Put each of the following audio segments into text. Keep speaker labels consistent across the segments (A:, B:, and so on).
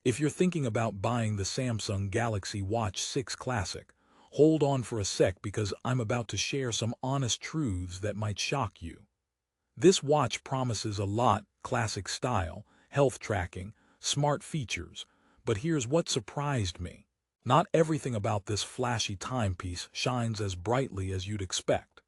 A: If you're thinking about buying the Samsung Galaxy Watch 6 Classic, hold on for a sec because I'm about to share some honest truths that might shock you. This watch promises a lot: classic style, health tracking, smart features, but here's what surprised me. Not everything about this flashy timepiece shines as brightly as you'd expect.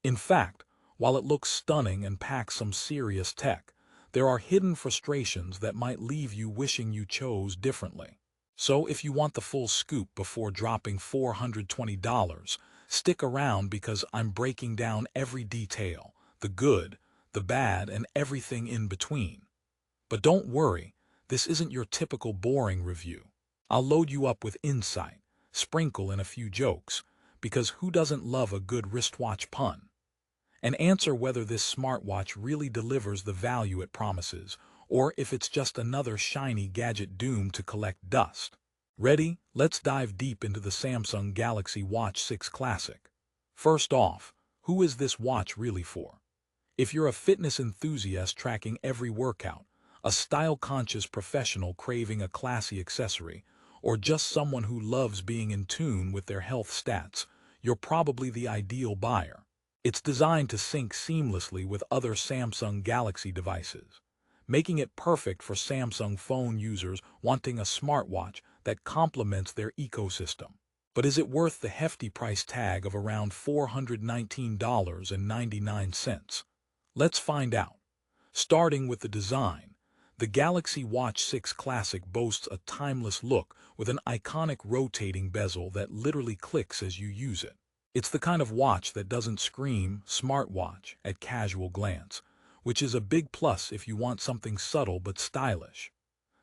A: In fact, while it looks stunning and packs some serious tech, there are hidden frustrations that might leave you wishing you chose differently. So if you want the full scoop before dropping $420, stick around because I'm breaking down every detail, the good, the bad, and everything in between. But don't worry, this isn't your typical boring review. I'll load you up with insight, sprinkle in a few jokes, because who doesn't love a good wristwatch pun? And answer whether this smartwatch really delivers the value it promises, or if it's just another shiny gadget doomed to collect dust. Ready? Let's dive deep into the Samsung Galaxy Watch 6 Classic. First off, who is this watch really for? If you're a fitness enthusiast tracking every workout, a style-conscious professional craving a classy accessory, or just someone who loves being in tune with their health stats, you're probably the ideal buyer. It's designed to sync seamlessly with other Samsung Galaxy devices, making it perfect for Samsung phone users wanting a smartwatch that complements their ecosystem. But is it worth the hefty price tag of around $419.99? Let's find out. Starting with the design, the Galaxy Watch 6 Classic boasts a timeless look with an iconic rotating bezel that literally clicks as you use it. It's the kind of watch that doesn't scream "smartwatch" at casual glance, which is a big plus if you want something subtle but stylish.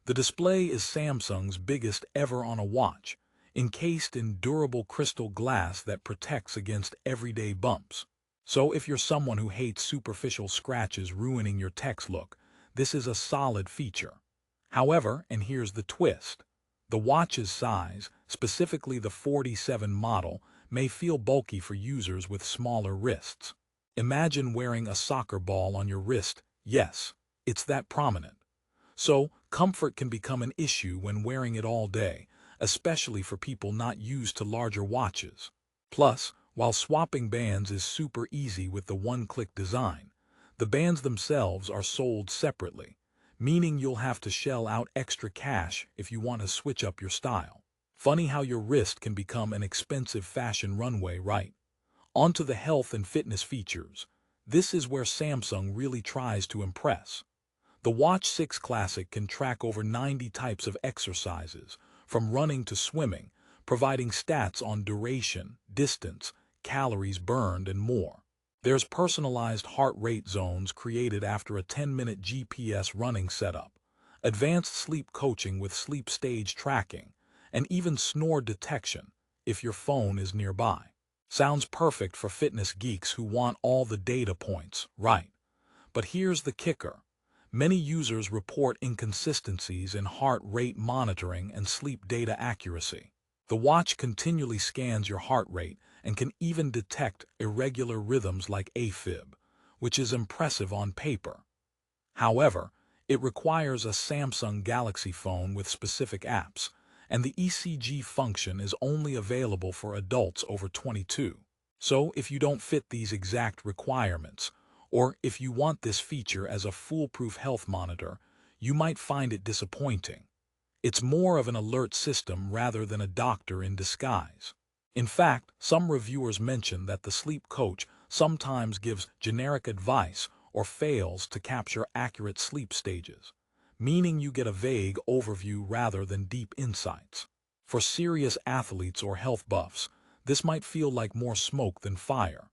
A: The display is Samsung's biggest ever on a watch, encased in durable crystal glass that protects against everyday bumps. So if you're someone who hates superficial scratches ruining your text look, this is a solid feature. However, and here's the twist, the watch's size, specifically the 47 model, may feel bulky for users with smaller wrists. Imagine wearing a soccer ball on your wrist. Yes, it's that prominent. So, comfort can become an issue when wearing it all day, especially for people not used to larger watches. Plus, while swapping bands is super easy with the one-click design, the bands themselves are sold separately, meaning you'll have to shell out extra cash if you want to switch up your style. Funny how your wrist can become an expensive fashion runway, right? Onto the health and fitness features. This is where Samsung really tries to impress. The Watch 6 Classic can track over 90 types of exercises, from running to swimming, providing stats on duration, distance, calories burned, and more. There's personalized heart rate zones created after a 10-minute GPS running setup, advanced sleep coaching with sleep stage tracking, and even snore detection if your phone is nearby. Sounds perfect for fitness geeks who want all the data points, right? But here's the kicker. Many users report inconsistencies in heart rate monitoring and sleep data accuracy. The watch continually scans your heart rate and can even detect irregular rhythms like AFib, which is impressive on paper. However, it requires a Samsung Galaxy phone with specific apps, and the ECG function is only available for adults over 22. So if you don't fit these exact requirements, or if you want this feature as a foolproof health monitor, you might find it disappointing. It's more of an alert system rather than a doctor in disguise. In fact, some reviewers mention that the sleep coach sometimes gives generic advice or fails to capture accurate sleep stages, meaning you get a vague overview rather than deep insights. For serious athletes or health buffs, this might feel like more smoke than fire.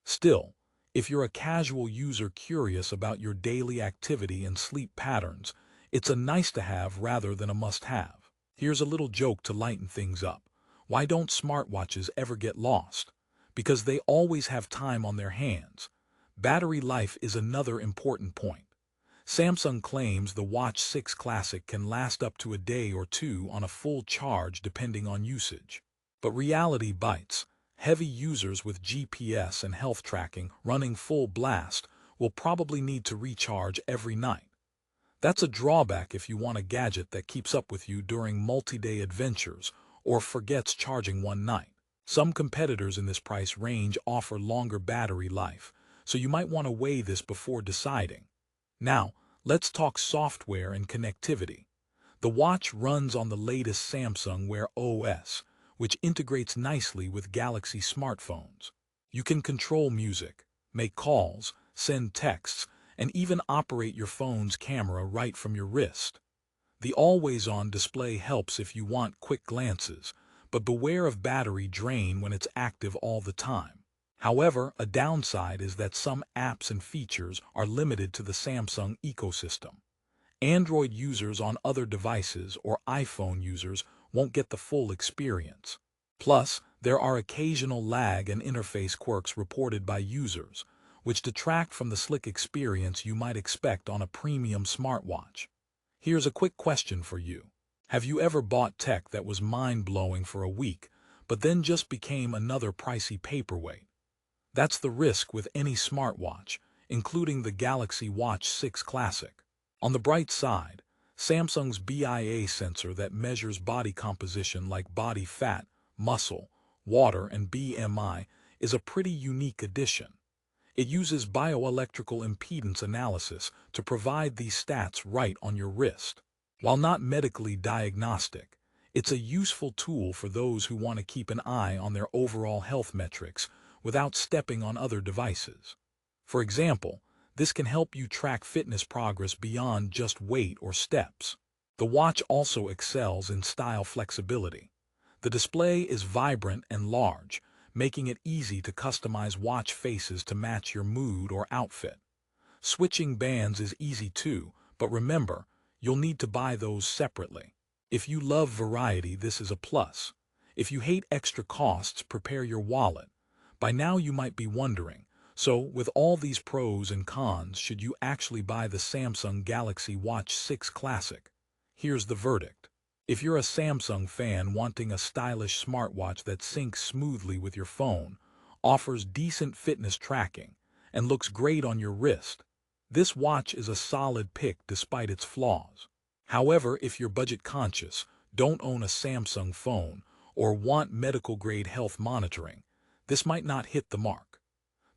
A: Still, if you're a casual user curious about your daily activity and sleep patterns, it's a nice-to-have rather than a must-have. Here's a little joke to lighten things up. Why don't smartwatches ever get lost? Because they always have time on their hands. Battery life is another important point. Samsung claims the Watch 6 Classic can last up to a day or two on a full charge depending on usage. But reality bites. Heavy users with GPS and health tracking running full blast will probably need to recharge every night. That's a drawback if you want a gadget that keeps up with you during multi-day adventures or forgets charging one night. Some competitors in this price range offer longer battery life, so you might want to weigh this before deciding. Now, let's talk software and connectivity. The watch runs on the latest Samsung Wear OS, which integrates nicely with Galaxy smartphones. You can control music, make calls, send texts, and even operate your phone's camera right from your wrist. The always-on display helps if you want quick glances, but beware of battery drain when it's active all the time. However, a downside is that some apps and features are limited to the Samsung ecosystem. Android users on other devices or iPhone users won't get the full experience. Plus, there are occasional lag and interface quirks reported by users, which detract from the slick experience you might expect on a premium smartwatch. Here's a quick question for you. Have you ever bought tech that was mind-blowing for a week, but then just became another pricey paperweight? That's the risk with any smartwatch, including the Galaxy Watch 6 Classic. On the bright side, Samsung's BIA sensor that measures body composition like body fat, muscle, water, and BMI is a pretty unique addition. It uses bioelectrical impedance analysis to provide these stats right on your wrist. While not medically diagnostic, it's a useful tool for those who want to keep an eye on their overall health metrics without stepping on other devices. For example, this can help you track fitness progress beyond just weight or steps. The watch also excels in style flexibility. The display is vibrant and large, making it easy to customize watch faces to match your mood or outfit. Switching bands is easy too, but remember, you'll need to buy those separately. If you love variety, this is a plus. If you hate extra costs, prepare your wallet. By now you might be wondering, so with all these pros and cons, should you actually buy the Samsung Galaxy Watch 6 Classic? Here's the verdict. If you're a Samsung fan wanting a stylish smartwatch that syncs smoothly with your phone, offers decent fitness tracking, and looks great on your wrist, this watch is a solid pick despite its flaws. However, if you're budget conscious, don't own a Samsung phone, or want medical-grade health monitoring, this might not hit the mark.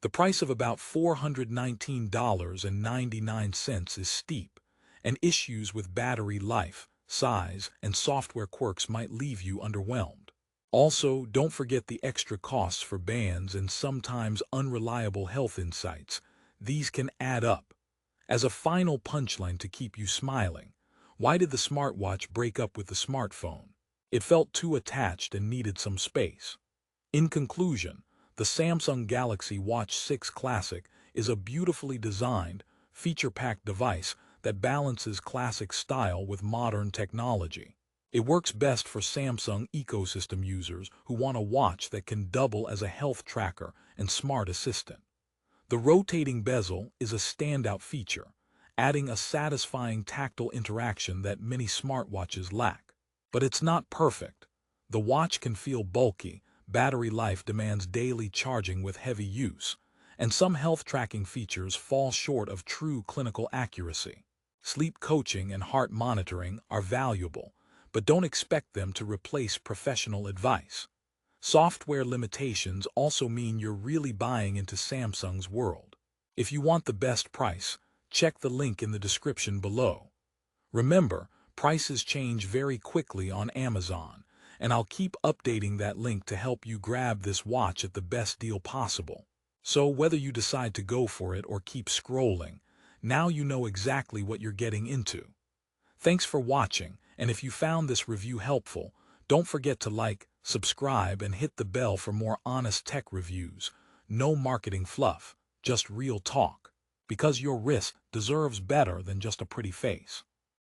A: The price of about $419.99 is steep, and issues with battery life, size, and software quirks might leave you underwhelmed. Also, don't forget the extra costs for bands and sometimes unreliable health insights. These can add up. As a final punchline to keep you smiling, why did the smartwatch break up with the smartphone? It felt too attached and needed some space. In conclusion, the Samsung Galaxy Watch 6 Classic is a beautifully designed, feature-packed device that balances classic style with modern technology. It works best for Samsung ecosystem users who want a watch that can double as a health tracker and smart assistant. The rotating bezel is a standout feature, adding a satisfying tactile interaction that many smartwatches lack. But it's not perfect. The watch can feel bulky, battery life demands daily charging with heavy use, and some health tracking features fall short of true clinical accuracy. Sleep coaching and heart monitoring are valuable, but don't expect them to replace professional advice. Software limitations also mean you're really buying into Samsung's world. If you want the best price, check the link in the description below. Remember, prices change very quickly on Amazon, and I'll keep updating that link to help you grab this watch at the best deal possible. So whether you decide to go for it or keep scrolling, now you know exactly what you're getting into. Thanks for watching, and if you found this review helpful, don't forget to like, subscribe, and hit the bell for more honest tech reviews. No marketing fluff, just real talk. Because your wrist deserves better than just a pretty face.